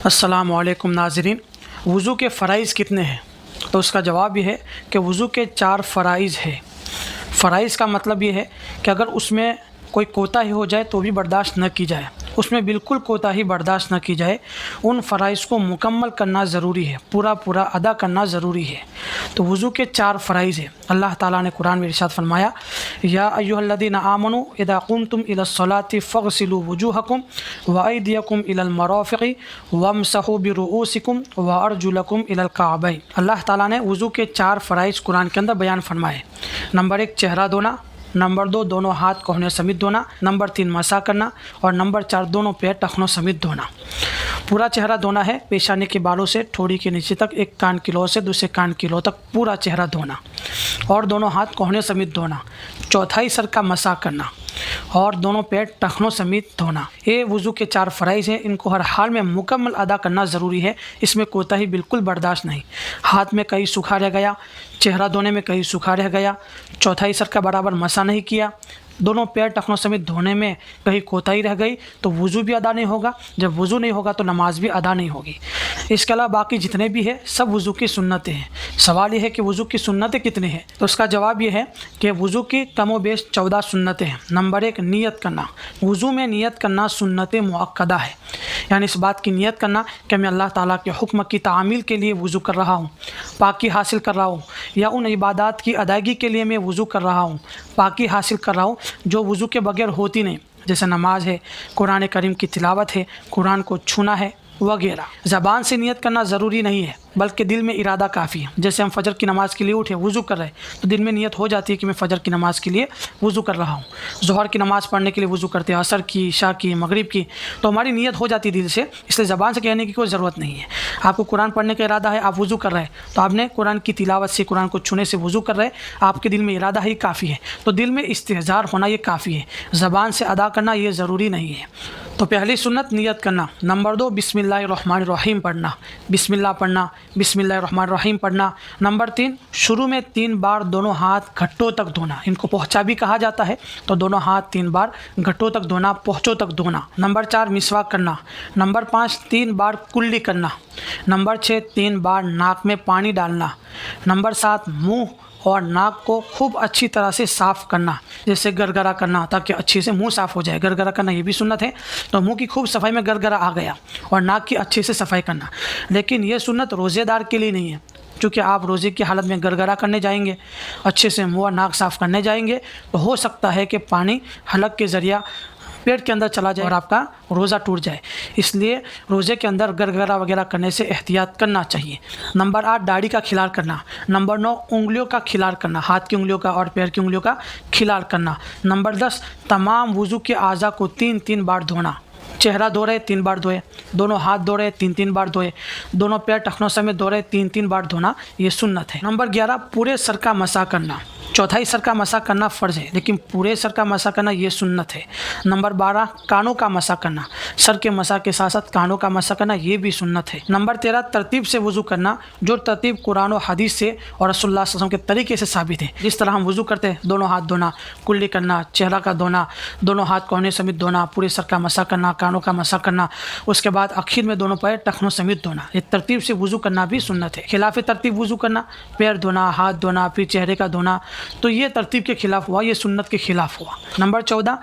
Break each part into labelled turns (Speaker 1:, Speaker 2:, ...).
Speaker 1: السلام علیکم ناظرین، وضو کے فرائض کتنے ہیں؟ تو اس کا جواب یہ ہے کہ وضو کے 4 فرائض ہے۔ فرائض کا مطلب یہ ہے کہ اگر اس میں کوئی کوتاہی ہو جائے تو بھی برداشت نہ کی جائے، اس میں بالکل کوتاہی برداشت نہ کی جائے۔ ان فرائض کو مکمل کرنا ضروری ہے، پورا ادا کرنا ضروری ہے۔ تو وضو کے 4 فرائض ہیں۔ اللہ تعالیٰ نے قرآن میں ارشاد فرمایا، یا ایھا الذین آمنوا اذا قمتم الی الصلاۃ فاغسلوا وجوہکم وایدیکم الی المرافق وامسحوا برؤوسکم وارجلکم الی الکعبین۔ اللہ تعالیٰ نے وضو کے 4 فرائض قرآن کے اندر بیان فرمائے۔ نمبر 1 چہرہ دھونا، نمبر 2 دونوں ہاتھ کوہنیوں سمیت دھونا، نمبر 3 مسح کرنا، اور نمبر 4 دونوں پیر ٹخنوں سمیت دھونا۔ پورا چہرہ دھونا ہے، پیشانی کے بالوں سے ٹھوڑی کے نیچے تک، ایک کان کی لو سے دوسرے کان کی لو تک پورا چہرہ دھونا، اور دونوں ہاتھ کوہنیوں سمیت دھونا۔ چوتھائی سر کا مسح کرنا، اور دونوں پیر ٹخنوں سمیت دھونا۔ یہ وضو کے 4 فرائض ہیں، ان کو ہر حال میں مکمل ادا کرنا ضروری ہے، اس میں کوتاہی بالکل برداشت نہیں۔ ہاتھ میں کہیں سوکھا رہ گیا، چہرہ دھونے میں کہیں سوکھا رہ گیا، چوتھائی سر کا برابر مسح نہیں کیا، دونوں پیر ٹخنوں سمیت دھونے میں کہیں کوتاہی رہ گئی تو وضو بھی ادا نہیں ہوگا۔ جب وضو نہیں ہوگا تو نماز بھی ادا نہیں ہوگی۔ اس کے علاوہ باقی جتنے بھی ہیں سب وضو کی سنتیں ہیں۔ سوال یہ ہے کہ وضو کی سنتیں کتنی ہیں؟ تو اس کا جواب یہ ہے کہ وضو کی کم و بیش 14 سنتیں ہیں۔ نمبر 1 نیت کرنا۔ وضو میں نیت کرنا سنت مؤکدہ ہے، یعنی اس بات کی نیت کرنا کہ میں اللہ تعالیٰ کے حکم کی تعمیل کے لیے وضو کر رہا ہوں، پاکی حاصل کر رہا ہوں، یا ان عبادات کی ادائیگی کے لیے میں وضو کر رہا ہوں، پاکی حاصل کر رہا ہوں جو وضو کے بغیر ہوتی نہیں، جیسے نماز ہے، قرآن کریم کی تلاوت ہے، قرآن کو چھونا ہے وغیرہ۔ زبان سے نیت کرنا ضروری نہیں ہے، بلکہ دل میں ارادہ کافی ہے۔ جیسے ہم فجر کی نماز کے لیے اٹھے، وضو کر رہے تو دل میں نیت ہو جاتی ہے کہ میں فجر کی نماز کے لیے وضو کر رہا ہوں۔ ظہر کی نماز پڑھنے کے لیے وضو کرتے ہیں، عصر کی، عشاء کی، مغرب کی، تو ہماری نیت ہو جاتی ہے دل سے، اس لیے زبان سے کہنے کی کوئی ضرورت نہیں ہے۔ آپ کو قرآن پڑھنے کا ارادہ ہے، آپ وضو کر رہے ہیں تو آپ نے قرآن کی تلاوت سے، قرآن کو چھونے سے وضو کر رہے، آپ کے دل میں ارادہ ہی کافی ہے۔ تو دل میں استحضار ہونا یہ کافی ہے، زبان سے ادا کرنا یہ ضروری نہیں ہے۔ تو پہلی سنت نیت کرنا۔ نمبر 2 بسم اللہ الرحمن الرحیم پڑھنا، بسم اللہ پڑھنا، بسم اللہ الرحمن الرحیم پڑھنا۔ نمبر 3 شروع میں 3 بار دونوں ہاتھ گھٹوں تک دھونا، ان کو پہنچا بھی کہا جاتا ہے، تو دونوں ہاتھ 3 بار گھٹوں تک دھونا، پہنچوں تک دھونا۔ نمبر 4 مسواک کرنا۔ نمبر 5 3 بار کلی کرنا۔ نمبر 6 3 بار ناک میں پانی ڈالنا۔ نمبر 7 منہ اور ناک کو خوب اچھی طرح سے صاف کرنا، جیسے گرگرا کرنا، تاکہ اچھے سے منہ صاف ہو جائے۔ گرگرا کرنا یہ بھی سنت ہے، تو منہ کی خوب صفائی میں گرگرا آ گیا، اور ناک کی اچھے سے صفائی کرنا۔ لیکن یہ سنت روزے دار کے لیے نہیں ہے، چونکہ آپ روزے کی حالت میں گرگرا کرنے جائیں گے، اچھے سے منہ اور ناک صاف کرنے جائیں گے، تو ہو سکتا ہے کہ پانی حلق کے ذریعہ پیٹ کے اندر چلا جائے اور آپ کا روزہ ٹوٹ جائے، اس لیے روزے کے اندر گرگرا وغیرہ کرنے سے احتیاط کرنا چاہیے۔ نمبر 8 داڑھی کا کھلار کرنا۔ نمبر 9 انگلیوں کا کھلار کرنا، ہاتھ کی انگلیوں کا اور پیر کی انگلیوں کا کھلار کرنا۔ نمبر 10 تمام وضو کے اعضاء کو 3 بار دھونا۔ چہرہ دھو رہے 3 بار دھوئے، دونوں ہاتھ دھو رہے 3 بار دھوئے، دونوں پیر ٹخنوں سمیت دھو رہے 3 بار دھونا، یہ سنت ہے۔ نمبر 11 پورے سر کا مسح کرنا۔ چوتھائی سر کا مسح کرنا فرض ہے، لیکن پورے سر کا مسح کرنا یہ سنت ہے۔ نمبر 12 کانوں کا مسح کرنا، سر کے مسح کے ساتھ ساتھ کانوں کا مسح کرنا یہ بھی سنت ہے۔ نمبر 13 ترتیب سے وضو کرنا، جو ترتیب قرآن و حدیث سے اور رسول اللہ صلی اللہ علیہ وسلم کے طریقے سے ثابت ہے۔ جس طرح ہم وضو کرتے ہیں، دونوں ہاتھ دھونا، کلی کرنا، چہرہ کا دھونا، دونوں ہاتھ کوہنی سمیت دھونا، پورے سر کا مسح کرنا، کانوں کا مسح کرنا، اس کے بعد آخر میں دونوں پیر ٹخنوں سمیت دھونا، یہ ترتیب سے وضو کرنا بھی سنت ہے۔ خلاف ترتیب وضو کرنا، پیر دھونا، ہاتھ دھونا، پھر چہرے کا دھونا، تو یہ ترتیب کے خلاف ہوا، یہ سنت کے خلاف ہوا۔ نمبر 14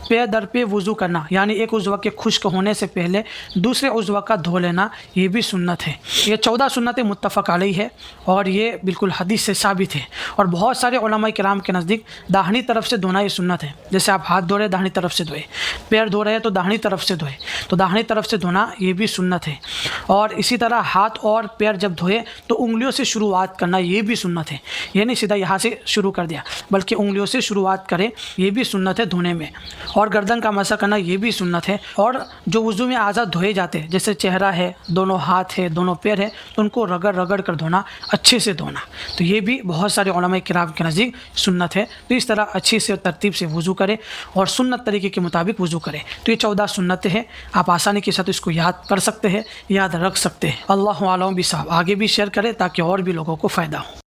Speaker 1: پے در پہ وضو کرنا، یعنی ایک عضو کے خشک ہونے سے پہلے دوسرے عضو کا دھو لینا، یہ بھی سنت ہے۔ یہ 14 سنتیں متفق علیہ ہے، اور یہ بالکل حدیث سے ثابت ہے، اور بہت سارے علماء کرام کے نزدیک داہنی طرف سے دھونا یہ سنت ہے۔ جیسے آپ ہاتھ دھو رہے داہنی طرف سے دھوئے، پیر دھو رہے تو داہنی طرف سے دھوئے، تو داہنی طرف سے دھونا یہ بھی سنت ہے۔ اور اسی طرح ہاتھ اور پیر جب دھوئے تو انگلیوں سے شروعات کرنا یہ بھی سنت ہے، یہ نہیں سیدھا یہاں سے شروع کر دیا، بلکہ انگلیوں سے شروعات کریں، یہ بھی سنت ہے دھونے میں۔ اور گردن کا مسح کرنا یہ بھی سنت ہے۔ اور جو وضو میں اعضاء دھوئے جاتے ہیں، جیسے چہرہ ہے، دونوں ہاتھ ہے، دونوں پیر ہے، تو ان کو رگڑ کر دھونا، اچھے سے دھونا، تو یہ بھی بہت سارے علماء کرام کے نزدیک سنت ہے۔ تو اس طرح اچھی سے ترتیب سے وضو کرے اور سنت طریقے کے مطابق وضو کرے۔ تو یہ 14 سنتیں ہیں، آپ آسانی کے ساتھ اس کو یاد کر سکتے ہیں، یاد رکھ سکتے ہیں۔ اللہ اعلم بالصواب۔ آگے بھی شیئر کریں تاکہ اور بھی لوگوں کو فائدہ ہو۔